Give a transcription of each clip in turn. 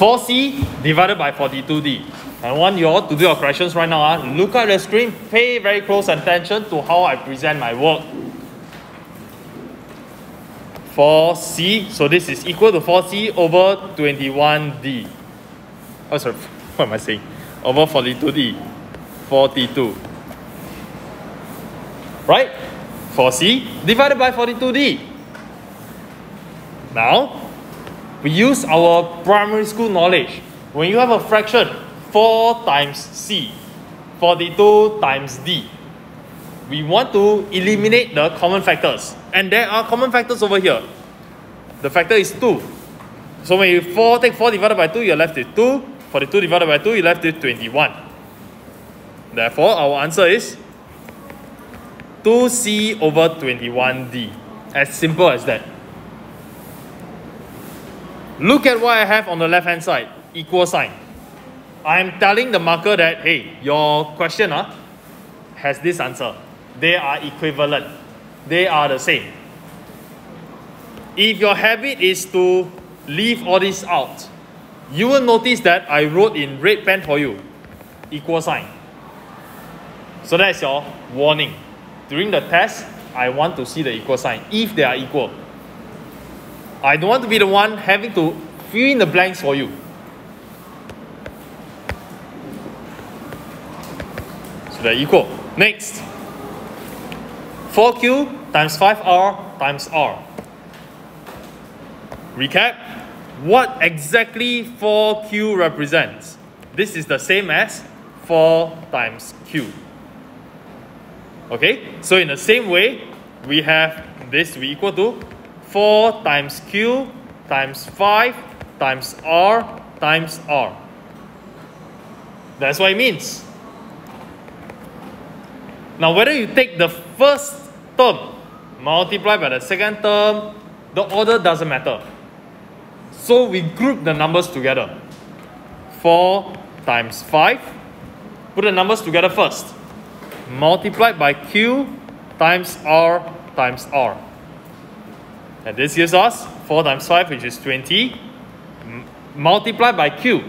4c divided by 42d. I want you all to do your corrections right now. Look at the screen, pay very close attention to how I present my work. 4c, so this is equal to 4c over 21d. Oh, sorry, what am I saying? Over 42d. 42. Right? 4c divided by 42d. Now, we use our primary school knowledge. When you have a fraction, 4 times c, 42 times d. We want to eliminate the common factors. And there are common factors over here. The factor is 2. So when you take 4 divided by 2, you're left with 2. 42 divided by 2, you're left with 21. Therefore, our answer is 2c over 21d. As simple as that. Look at what I have on the left-hand side. Equal sign. I'm telling the marker that, hey, your question has this answer. They are equivalent. They are the same. If your habit is to leave all this out, you will notice that I wrote in red pen for you. Equal sign. So that's your warning. During the test, I want to see the equal sign, if they are equal. I don't want to be the one having to fill in the blanks for you. So they're equal. Next. 4q times 5r times r. Recap. What exactly 4q represents? This is the same as 4 times q. Okay, so in the same way, we have this to be equal to 4 times q times 5 times r times r. That's what it means. Now, whether you take the first term multiplied by the second term, the order doesn't matter. So we group the numbers together. 4 times 5. Put the numbers together first. Multiplied by q times r times r. And this gives us 4 times 5, which is 20. Multiplied by q.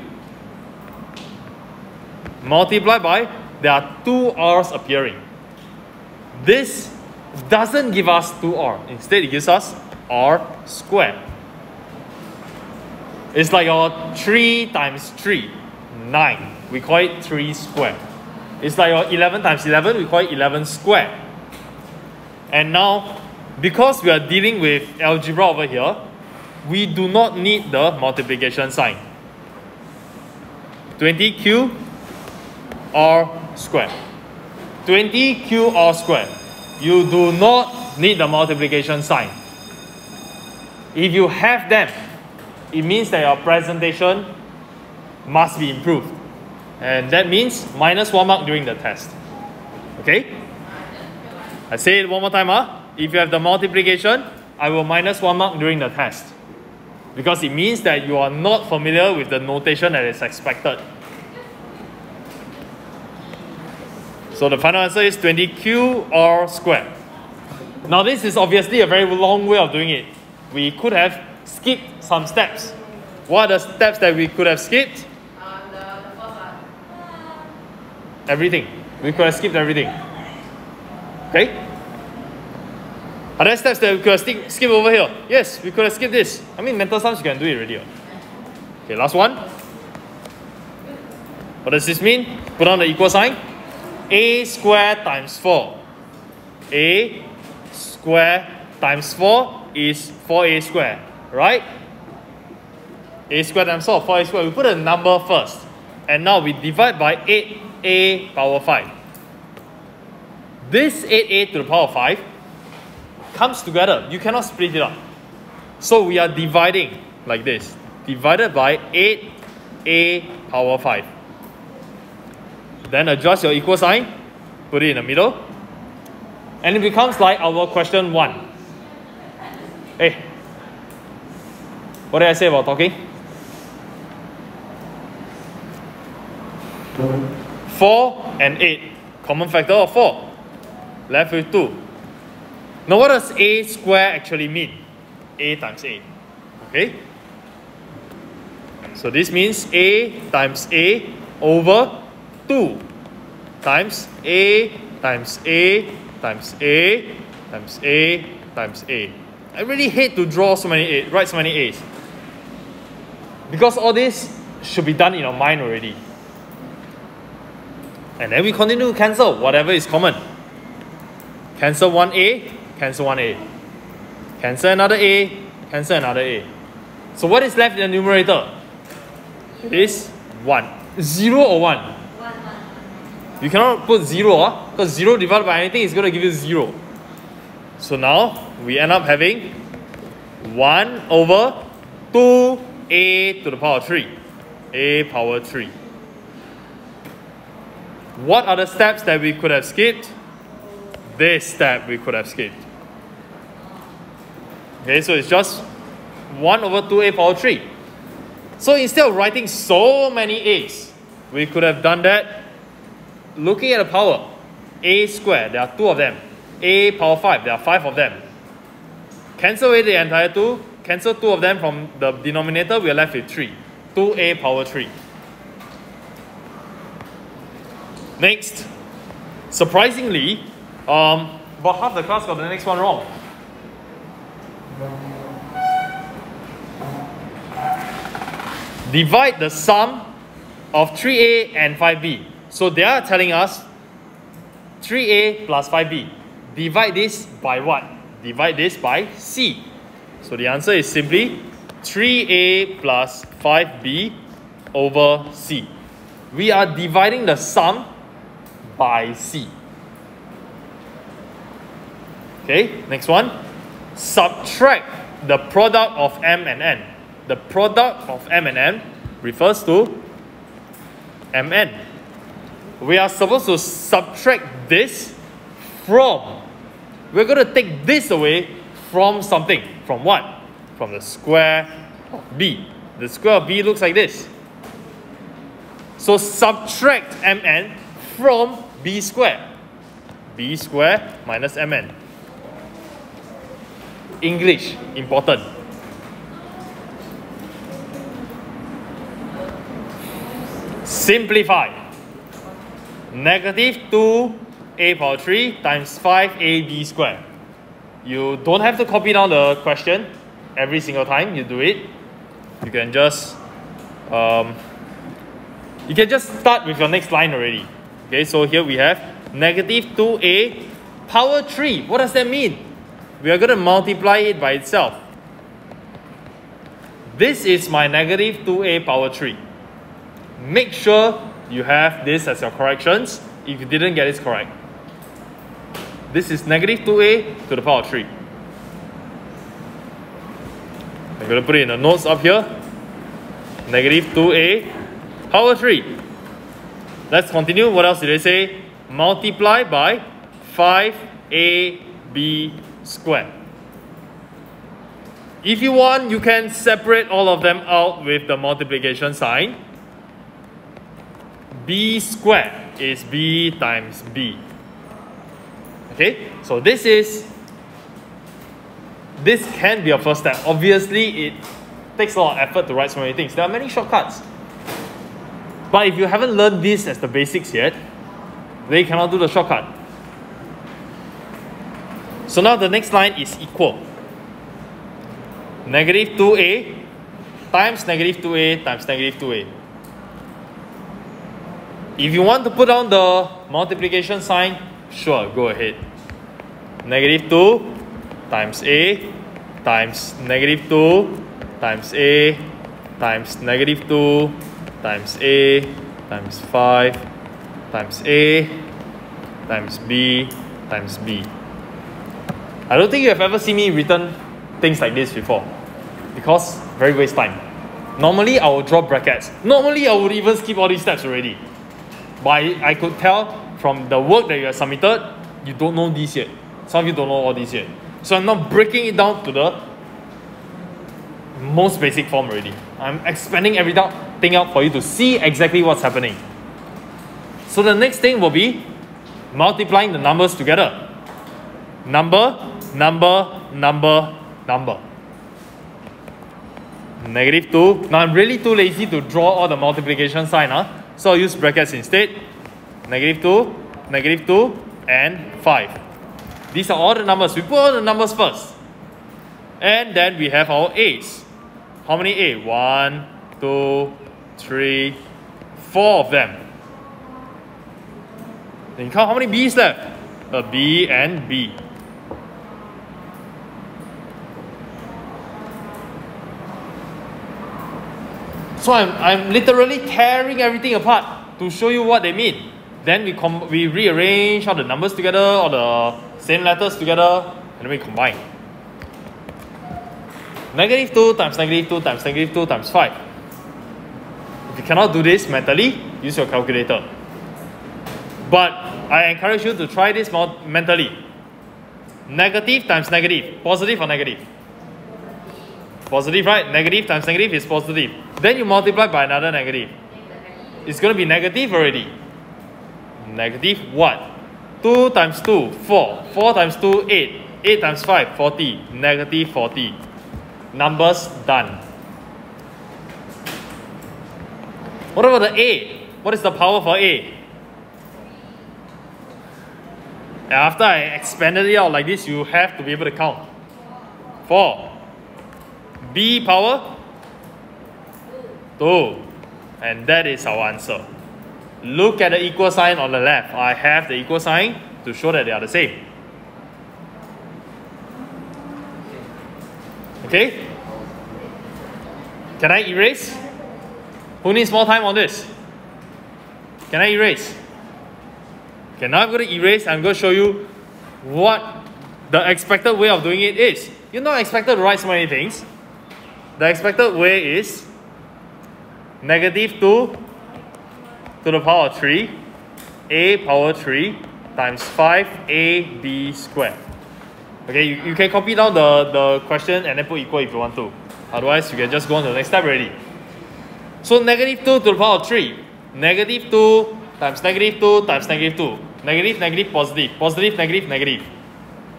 Multiplied by, there are 2 r's appearing. This doesn't give us 2r. Instead, it gives us r squared. It's like your 3 times 3, 9. We call it 3 squared. It's like your 11 times 11, we call it 11 squared. And now, because we are dealing with algebra over here, we do not need the multiplication sign. 20q r squared. 20q r squared. You do not need the multiplication sign. If you have them, it means that your presentation must be improved. And that means minus 1 mark during the test. Okay? I say it one more time. If you have the multiplication, I will minus 1 mark during the test. Because it means that you are not familiar with the notation that is expected. So the final answer is 20q r squared. Now this is obviously a very long way of doing it. We could have skipped some steps. What are the steps that we could have skipped? The first one. Everything. We could have skipped everything. Okay? Are there steps that we could have skipped over here? Yes, we could have skipped this. I mean, mental sums, you can do it already. Okay, last one. What does this mean? Put on the equal sign. A squared times 4. A squared times 4 is 4a squared, right? A squared times 4, 4a squared. We put a number first. And now we divide by 8a power 5. This 8a to the power 5 comes together. You cannot split it up. So we are dividing like this. Divided by 8a power 5. Then adjust your equal sign. Put it in the middle. And it becomes like our question 1. Hey, what did I say about talking? 4 and 8. Common factor of 4. Left with 2. Now what does a square actually mean? A times a. Okay? So this means A times A over 2 times A times A times A times A times A. I really hate to draw so many A, write so many A's. Because all this should be done in your mind already. And then we continue to cancel whatever is common. Cancel one A, cancel one A. Cancel another A, cancel another A. So what is left in the numerator? It is 1. 0 or 1? You cannot put 0, because 0 divided by anything is going to give you 0. So now we end up having 1 over 2a to the power 3. A power 3. What are the steps that we could have skipped? This step we could have skipped. Okay, so it's just 1 over 2a power 3. So instead of writing so many a's, we could have done that looking at the power. A squared, there are 2 of them. A power 5, there are 5 of them. Cancel away the entire 2. Cancel 2 of them from the denominator, we are left with 3. 2a power 3. Next, surprisingly, about half the class got the next one wrong. Divide the sum of 3a and 5b. So they are telling us 3a plus 5b. Divide this by what? Divide this by c. So the answer is simply 3a plus 5b over c. We are dividing the sum by c. Okay, next one. Subtract the product of m and n. The product of m and n refers to mn. We are supposed to subtract this from. We're going to take this away from something. From what? From the square of b. The square of b looks like this. So subtract mn from b squared. b squared minus mn. English, important. Simplify. Negative 2a power 3 times 5ab squared. You don't have to copy down the question every single time you do it. You can just start with your next line already. Okay, so here we have negative 2a power 3. What does that mean? We are going to multiply it by itself. This is my negative 2a power 3. Make sure you have this as your corrections if you didn't get it correct. This is negative 2a to the power 3. I'm going to put it in the notes up here. Negative 2a power 3. Let's continue. What else did they say? Multiply by 5ab squared. If you want, you can separate all of them out with the multiplication sign. B squared is b times b. Okay, so this can be a first step. Obviously, it takes a lot of effort to write so many things. There are many shortcuts. But if you haven't learned this as the basics yet, then you cannot do the shortcut. So now the next line is equal. Negative 2a times negative 2a times negative 2a. If you want to put down the multiplication sign, sure, go ahead. Negative 2 times a times negative 2 times a times negative 2 times a times 5 times a times b times b. I don't think you have ever seen me written things like this before, because very waste time. Normally I would draw brackets. Normally I would even skip all these steps already. But I could tell from the work that you have submitted, you don't know this yet. Some of you don't know all this yet. So I'm not breaking it down to the most basic form already. I'm expanding everything out for you to see exactly what's happening. So the next thing will be multiplying the numbers together. Number, number, number, number. negative 2. Now I'm really too lazy to draw all the multiplication sign, so I'll use brackets instead. Negative 2, and 5. These are all the numbers. We put all the numbers first. And then we have our A's. How many A? 1, 2, 3, 4 of them. Then you count how many B's left. A B and B. So I'm literally tearing everything apart to show you what they mean. Then we rearrange all the numbers together, all the same letters together, and then we combine. Negative 2 times negative 2 times negative 2 times 5. If you cannot do this mentally, use your calculator. But I encourage you to try this mentally. Negative times negative. Positive or negative? Positive, right? Negative times negative is positive. Then you multiply by another negative. It's going to be negative already. Negative what? 2 times 2, 4. 4 times 2, 8. 8 times 5, 40. Negative 40. Numbers done. What about the A? What is the power for A? After I expanded it out like this, you have to be able to count. 4. B power? 2. And that is our answer. Look at the equal sign on the left. I have the equal sign to show that they are the same. Okay? Can I erase? Who needs more time on this? Can I erase? Okay, now I'm going to erase. I'm going to show you what the expected way of doing it is. You're not expected to write so many things. The expected way is negative 2 to the power of 3, a power 3 times 5ab squared. Okay, you can copy down the question and then put equal if you want to. Otherwise, you can just go on to the next step already. So negative 2 to the power of 3. Negative 2 times negative 2 times negative 2. Negative, negative, positive. Positive, negative, negative.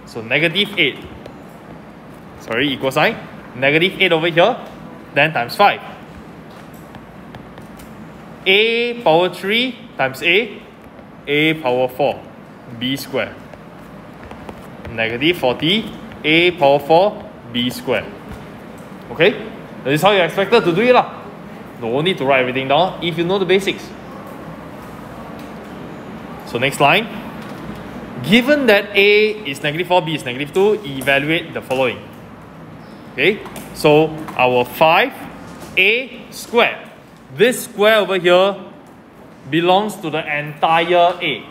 So negative 8. Sorry, equal sign. Negative 8 over here. Then times 5. A power 3 times A power 4, B squared. Negative 40, A power 4, B squared. Okay? This is how you're expected to do it. No need to write everything down if you know the basics. So next line. Given that A is negative 4, B is negative 2, evaluate the following. Okay? So our 5A squared. This square over here belongs to the entire A.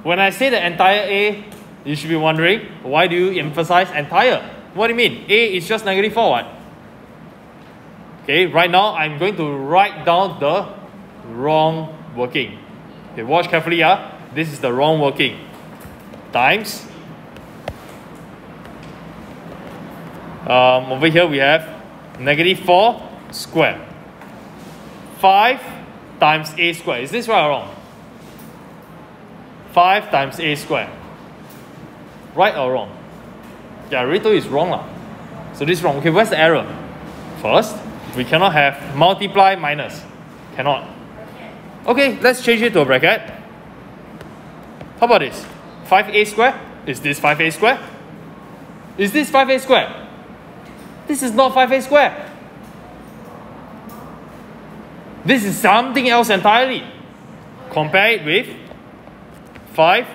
When I say the entire A, you should be wondering, why do you emphasize entire? What do you mean? A is just negative 4, what? Okay, right now I'm going to write down the wrong working. Okay, watch carefully. This is the wrong working. Times. Over here we have negative 4 squared. 5 times A squared. Is this right or wrong? 5 times A squared. Right or wrong? Yeah, I already told you it's wrong. So this is wrong. Okay, where's the error? First, we cannot have multiply minus. Cannot. Okay, let's change it to a bracket. How about this? 5A squared? Is this 5A squared? Is this 5A squared? This is not 5A squared. This is something else entirely. Compare it with 5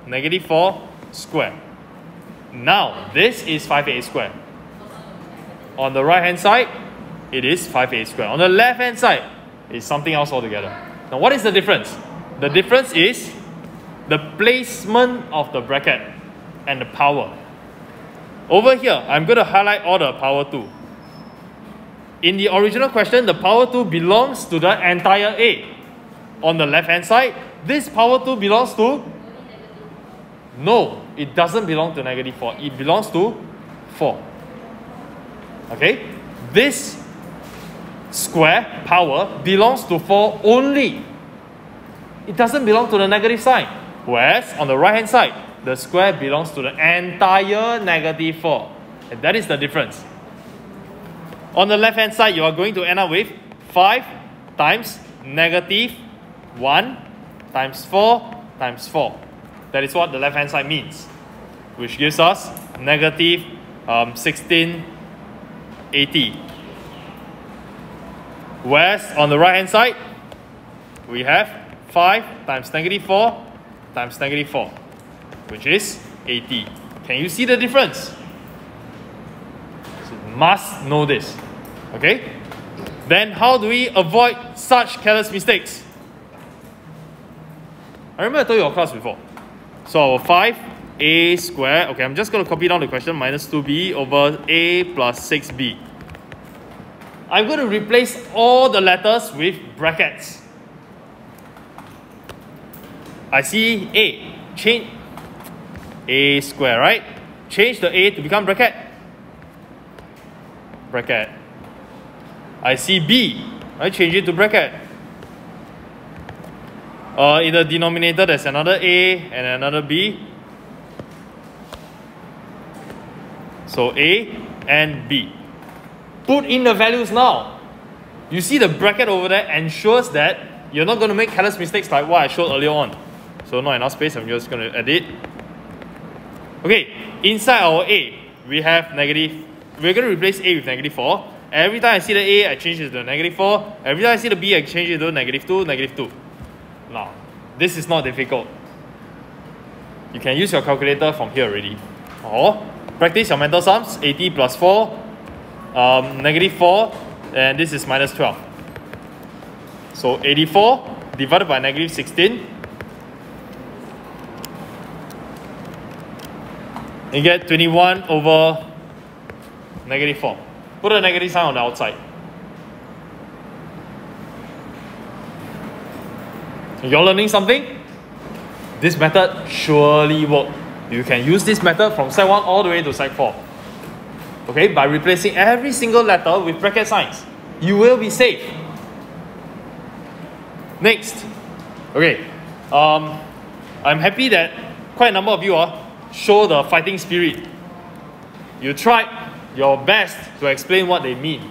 negative 4 squared. Now, this is 5A squared. On the right hand side, it is 5A squared. On the left hand side, it's something else altogether. Now, what is the difference? The difference is the placement of the bracket and the power. Over here, I'm going to highlight all the power 2. In the original question, the power 2 belongs to the entire A. On the left hand side, this power 2 belongs to? No, it doesn't belong to negative 4. It belongs to 4. Okay? This square power belongs to 4 only. It doesn't belong to the negative sign. Whereas on the right hand side, the square belongs to the entire negative 4. And that is the difference. On the left hand side, you are going to end up with 5 times negative 1 times 4 times 4. That is what the left hand side means, which gives us negative 1680. Whereas on the right hand side, we have 5 times negative 4 times negative 4, which is 80. Can you see the difference? So you must know this. Okay? Then how do we avoid such careless mistakes? I remember I told you our class before. So our 5a squared, okay, I'm just going to copy down the question, minus 2b over a plus 6b. I'm going to replace all the letters with brackets. I see a, change a square, right? Change the a to become bracket. Bracket. I see b, I change it to bracket. In the denominator, there's another a and another b. So a and b. Put in the values now. You see the bracket over there ensures that you're not going to make careless mistakes like what I showed earlier on. So not enough space, I'm just going to edit. Okay, inside our a, we have negative. We're going to replace a with negative 4. Every time I see the a, I change it to negative 4. Every time I see the b, I change it to negative 2, negative 2. Now, this is not difficult. You can use your calculator from here already. Or practice your mental sums. 80 plus 4, negative 4, and this is minus 12. So 84 divided by negative 16. You get 21 over negative 4. Put a negative sign on the outside. You're learning something? This method surely works. You can use this method from Sec 1 all the way to Sec 4. Okay, by replacing every single letter with bracket signs. You will be safe. Next. Okay, I'm happy that quite a number of you show the fighting spirit. You tried your best to explain what they mean.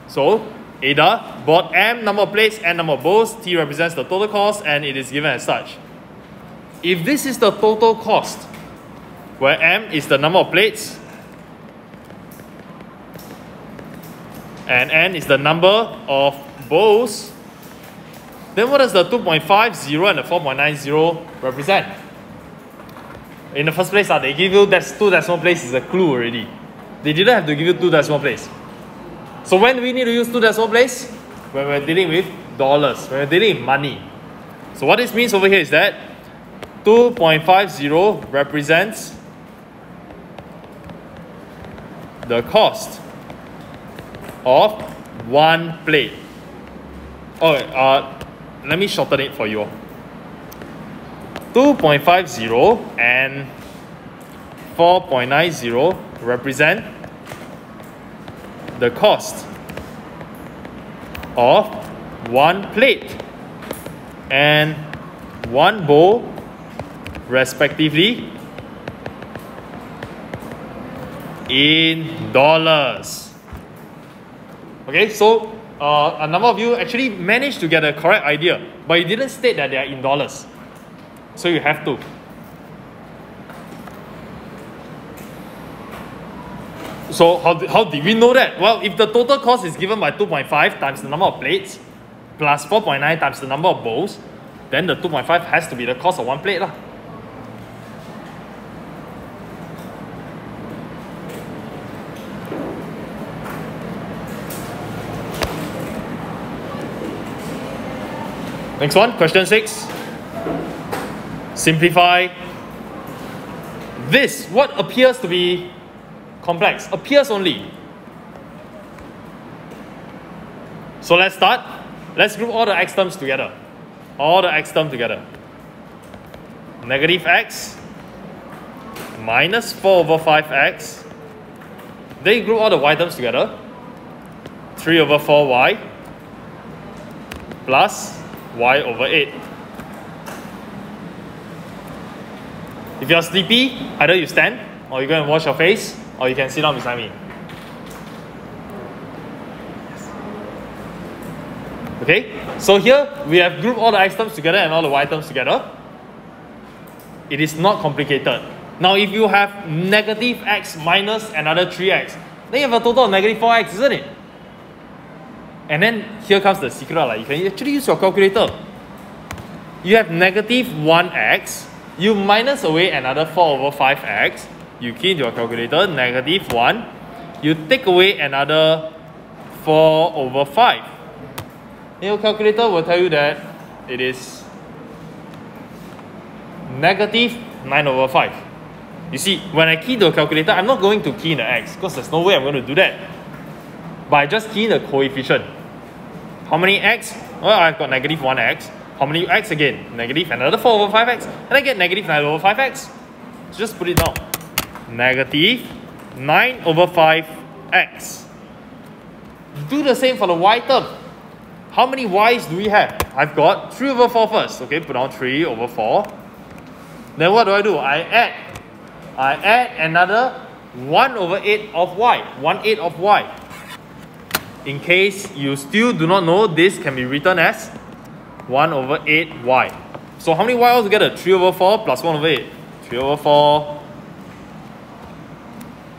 So, Ada bought M number of plates, N number of bowls, T represents the total cost, and it is given as such. If this is the total cost, where M is the number of plates, and N is the number of bowls, then what does the 2.50 and the 4.90 represent? In the first place, they give you that 2 decimal places is a clue already. They didn't have to give you 2 decimal places. So when do we need to use 2 decimal places? When we're dealing with dollars, when we're dealing with money. So what this means over here is that 2.50 represents the cost of 1 plate. Let me shorten it for you. 2.50 and 4.90 represent the cost of 1 plate and 1 bowl respectively in dollars. Okay, so a number of you actually managed to get a correct idea, but you didn't state that they are in dollars. So you have to. So how did we know that? Well, if the total cost is given by 2.5 times the number of plates plus 4.9 times the number of bowls, then the 2.5 has to be the cost of 1 plate lah. Next one, question 6. Simplify this. What appears to be complex? Appears only. So let's start. Let's group all the x terms together. All the x terms together. Negative x minus 4 over 5x. Then you group all the y terms together. 3 over 4y plus y over 8. If you're sleepy, either you stand, or you go and wash your face, or you can sit down beside me. Okay, so here we have grouped all the x terms together and all the y terms together. It is not complicated. Now if you have negative x minus another 3x, then you have a total of negative 4x, isn't it? And then here comes the secret, like you can actually use your calculator. You have negative 1x, you minus away another 4 over 5x, you key into your calculator, negative 1, you take away another 4 over 5. Your calculator will tell you that it is negative 9 over 5. You see, when I key the calculator, I'm not going to key in the x, because there's no way I'm going to do that. But I just key in the coefficient. How many x? Well, I've got negative 1x. How many x again? Negative another 4 over 5x. And I get negative 9 over 5x. So just put it down. Negative 9 over 5x. Do the same for the y term. How many y's do we have? I've got 3 over 4 first. Okay, put down 3 over 4. Then what do? I add another 1 over 8 of y. 1/8 of y. In case you still do not know, this can be written as 1 over 8y. So how many y altogether? 3 over 4 plus 1 over 8. 3 over 4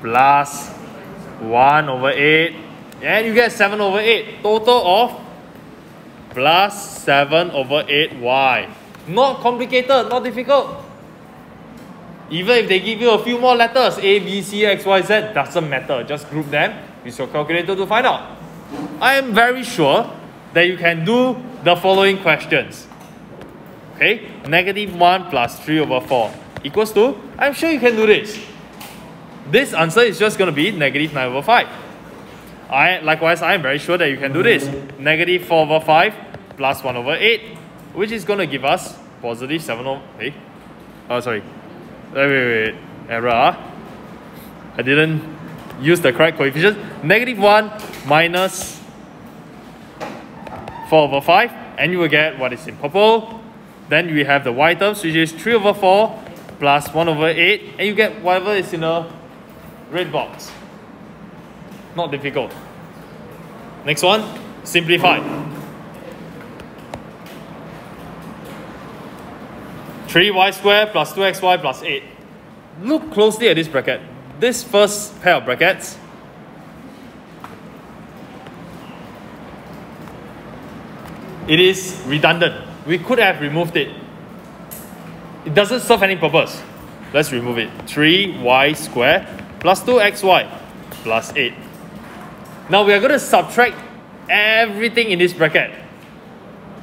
plus 1 over 8. And you get 7 over 8. Total of plus 7 over 8y. Not complicated, not difficult. Even if they give you a few more letters, A, B, C, X, Y, Z, doesn't matter. Just group them, use your calculator to find out. I am very sure that you can do the following questions. Okay, negative 1 plus 3 over 4 equals to, I'm sure you can do this. This answer is just going to be negative 9 over 5. Likewise, I am very sure that you can do this. Negative 4 over 5 plus 1 over 8, which is going to give us positive 7 over... Hey? Oh, sorry. Wait. Error. I didn't use the correct coefficient. Negative 1 minus 4 over 5. And you will get what is in purple. Then we have the y terms, which is 3 over 4 plus 1 over 8. And you get whatever is in the red box. Not difficult. Next one, simplify. 3y squared plus 2xy plus 8. Look closely at this bracket. This first pair of brackets, it is redundant. We could have removed it. It doesn't serve any purpose. Let's remove it. 3y squared plus 2xy plus 8. Now we are going to subtract everything in this bracket.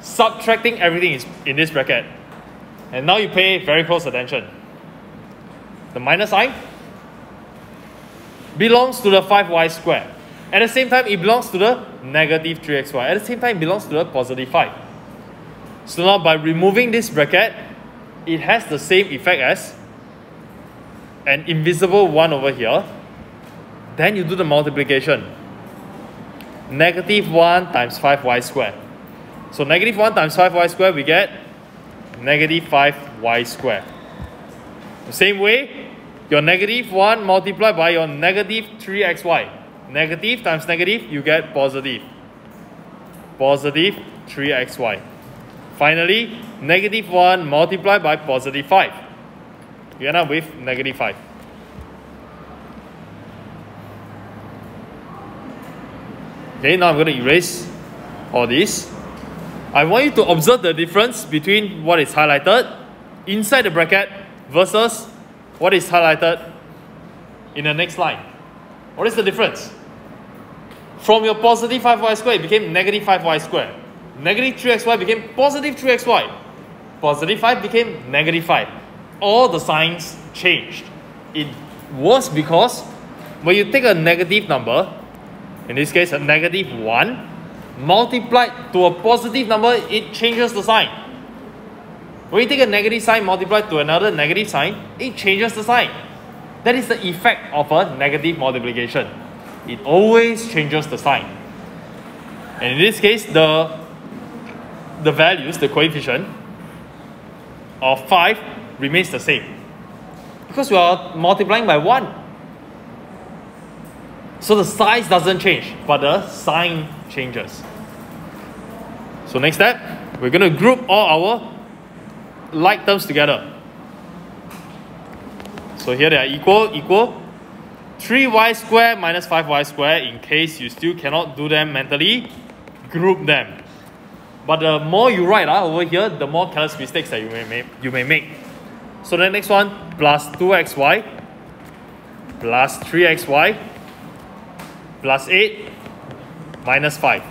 Subtracting everything is in this bracket. And now you pay very close attention. The minus sign belongs to the 5y squared. At the same time, it belongs to the negative 3xy. At the same time, it belongs to the positive 5. So now by removing this bracket, it has the same effect as an invisible 1 over here. Then you do the multiplication. Negative 1 times 5y squared. So negative 1 times 5y squared, we get negative 5y squared. The same way, your negative 1 multiplied by your negative 3xy. Negative times negative, you get positive. Positive 3xy. Finally, negative 1 multiplied by positive 5. You end up with negative 5. Okay, now I'm going to erase all this. I want you to observe the difference between what is highlighted inside the bracket versus what is highlighted in the next line. What is the difference? From your positive 5y squared, it became negative 5y squared. Negative 3xy became positive 3xy. Positive 5 became negative 5. All the signs changed. It was because when you take a negative number, in this case a negative 1, multiplied to a positive number, it changes the sign. When you take a negative sign multiplied to another negative sign, it changes the sign. That is the effect of a negative multiplication. It always changes the sign. And in this case, the values, the coefficient of 5 remains the same. Because we are multiplying by 1. So the size doesn't change, but the sign changes. So next step, we're going to group all our like terms together. So here they are equal. 3y squared minus 5y squared, in case you still cannot do them mentally, group them. But the more you write over here, the more careless mistakes that you may make. So the next one, plus 2xy, plus 3xy, plus 8, minus 5.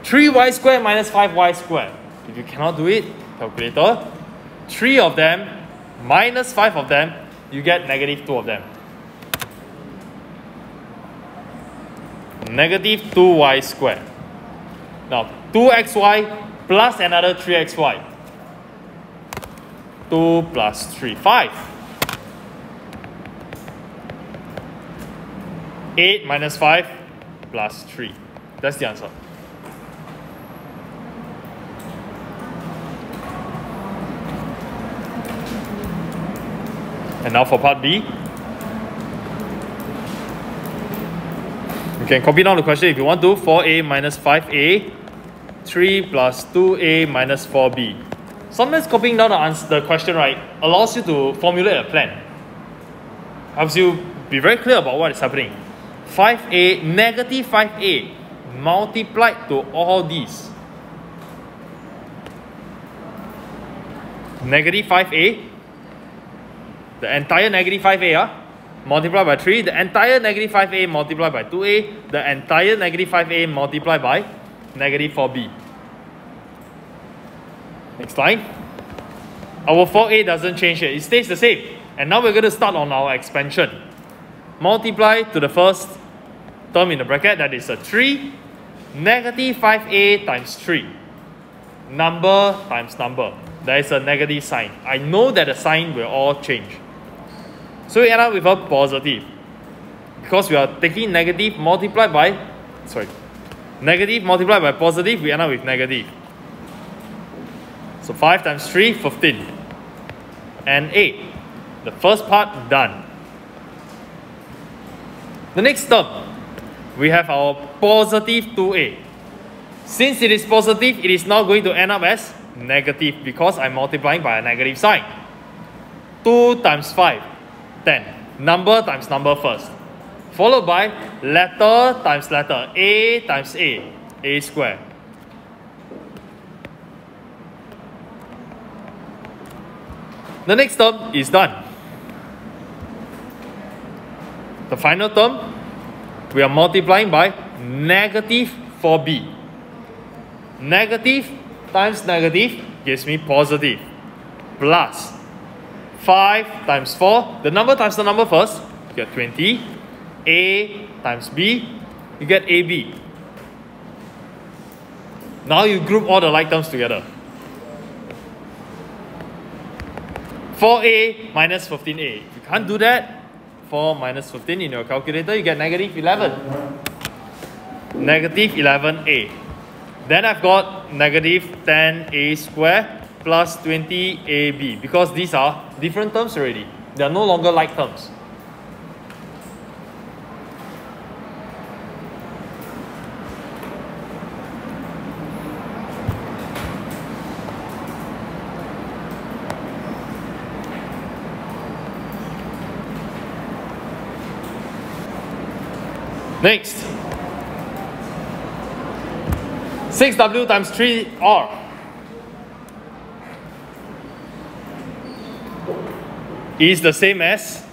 3y squared minus 5y squared. If you cannot do it, calculator, 3 of them minus 5 of them, you get negative 2 of them. Negative 2y squared. Now, 2xy plus another 3xy. 2 plus 3, 5. 8 minus 5 plus 3. That's the answer. And now for part B. You can copy down the question if you want to. 4a minus 5a, 3 plus 2a minus 4b. Sometimes copying down the question, right, allows you to formulate a plan. Helps you be very clear about what is happening. 5a, negative 5a, multiplied to all these. Negative 5a, the entire negative 5a, multiplied by 3, the entire negative 5a multiplied by 2a, the entire negative 5a multiplied by negative 4b. Next line. Our 4a doesn't change here, it stays the same. And now we're going to start on our expansion. Multiply to the first term in the bracket, that is a 3, negative 5a times 3. Number times number. There is a negative sign. I know that the sign will all change. So we end up with a positive. Because we are taking negative multiplied by, negative multiplied by positive, we end up with negative. So 5 times 3, 15. And 8. The first part done. The next term, we have our positive 2a. Since it is positive, it is now going to end up as negative because I'm multiplying by a negative sign. 2 times 5, 10. Number times number first. Followed by letter times letter. A times a squared. The next term is done. The final term, we are multiplying by negative 4b. Negative times negative gives me positive. Plus 5 times 4, the number times the number first, you get 20. A times b, you get ab. Now you group all the like terms together. 4a minus 15a. If you can't do that, 4 minus 15 in your calculator, you get negative 11. Negative 11a. Then I've got negative 10a squared plus 20ab. Because these are different terms already. They are no longer like terms. Next, 6w times 3r is the same as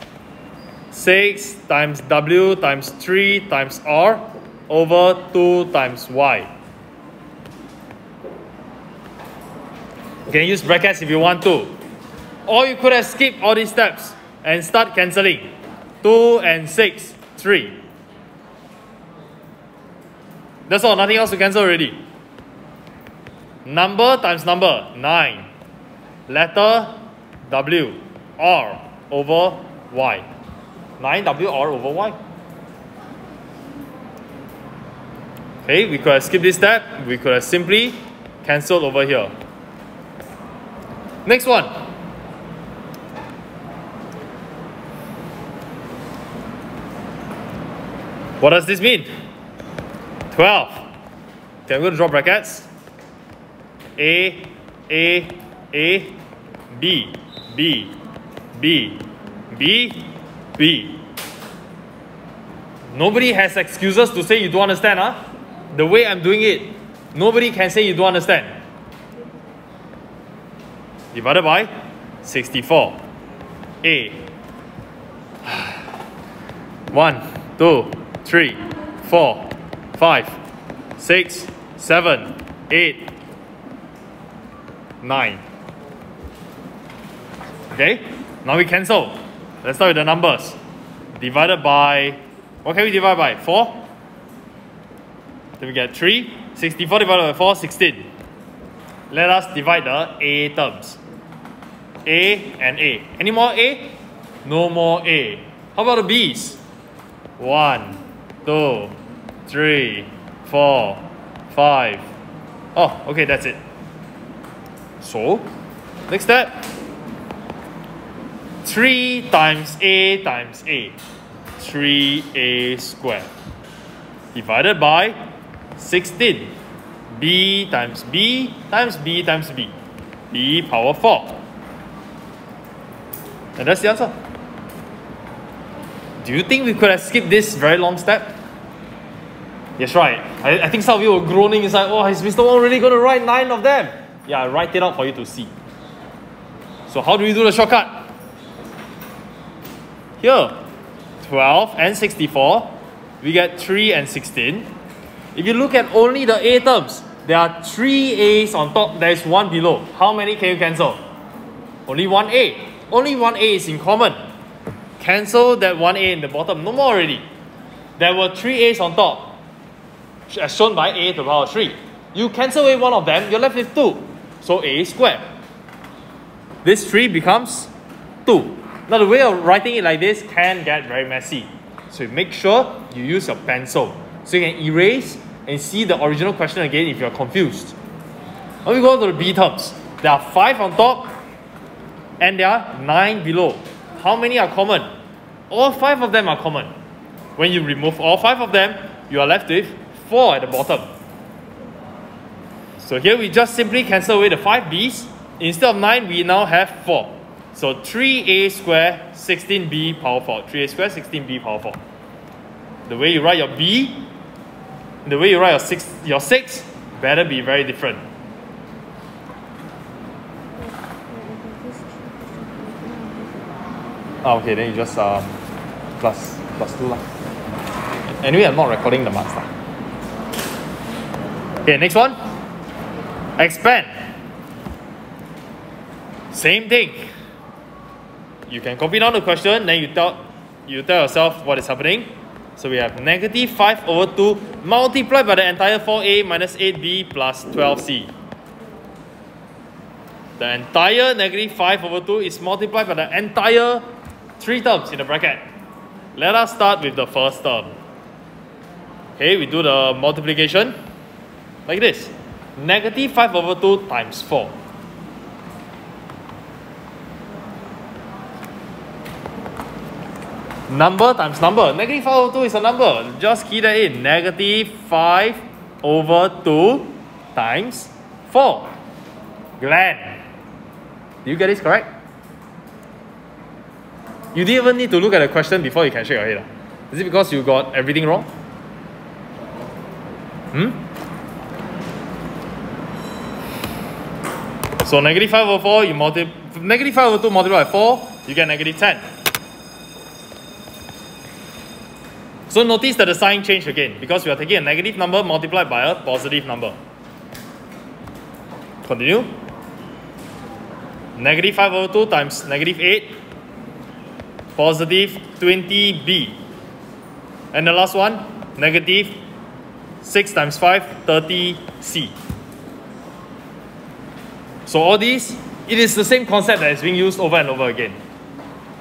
6 times w times 3 times r over 2 times y. You can use brackets if you want to. Or you could have skipped all these steps and start cancelling. 2 and 6, 3. That's all, nothing else to cancel already. Number times number, 9. Letter, w, r over y. 9w r over y. Okay, we could have skipped this step. We could have simply cancelled over here. Next one. What does this mean? 12. Okay, I'm going to draw brackets. A, B, B, B, B, B. Nobody has excuses to say you don't understand, huh? The way I'm doing it, nobody can say you don't understand. Divided by 64. A. 1, 2, 3, 4, 5, 6, 7, 8, 9. Okay, now we cancel. Let's start with the numbers. Divided by, what can we divide by? 4? Then we get 3. 64 divided by 4, 16. Let us divide the A terms. A and A. Any more A? No more A. How about the B's? 1, 2, 3, 4, 5. Oh, okay, that's it. So, next step. 3 times A times A. 3A squared. Divided by 16. B times B times B times B. B power 4. And that's the answer. Do you think we could have skipped this very long step? Yes, right. I think some of you were groaning inside, oh, is Mr. Wong really going to write 9 of them? Yeah, I write it out for you to see. So how do we do the shortcut? Here, 12 and 64, we get 3 and 16. If you look at only the A terms, there are 3 A's on top, there is 1 below. How many can you cancel? Only 1 A. Only 1 A is in common. Cancel that 1 A in the bottom, no more already. There were 3 A's on top, as shown by A to the power 3. You cancel away one of them, you're left with 2. So A squared. This 3 becomes 2. Now the way of writing it like this can get very messy. So you make sure you use your pencil so you can erase and see the original question again if you're confused. Now we go to the B terms. There are 5 on top and there are 9 below. How many are common? All 5 of them are common. When you remove all 5 of them, you are left with 4 at the bottom. So here we just simply cancel away the 5 B's. Instead of 9, we now have 4. So 3A squared, 16B power 4. 3A squared, 16B power 4. The way you write your B, the way you write your 6 better be very different. Okay, then you just plus 2 lah. Anyway, I'm not recording the marks lah. Okay, next one. Expand. Same thing. You can copy down the question, then you tell yourself what is happening. So we have negative 5 over 2 multiplied by the entire 4A minus 8B plus 12C. The entire negative 5 over 2 is multiplied by the entire 3 terms in the bracket. Let us start with the first term. Okay, we do the multiplication like this. Negative 5 over 2 times 4. Number times number. Negative 5 over 2 is a number. Just key that in. Negative 5 over 2 times 4. Glenn. Did you get this correct? You didn't even need to look at the question before you can shake your head. Is it because you got everything wrong? So negative 5 over 4, negative 5 over 2 multiplied by 4, you get negative 10. So notice that the sign changed again because we are taking a negative number multiplied by a positive number. Continue. Negative 5 over 2 times negative 8, positive 20b. And the last one, negative 6 times 5, 30c. So all these, it is the same concept that is being used over and over again.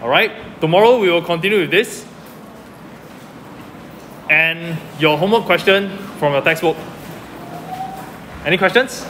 Alright, tomorrow we will continue with this. And your homework question from your textbook. Any questions?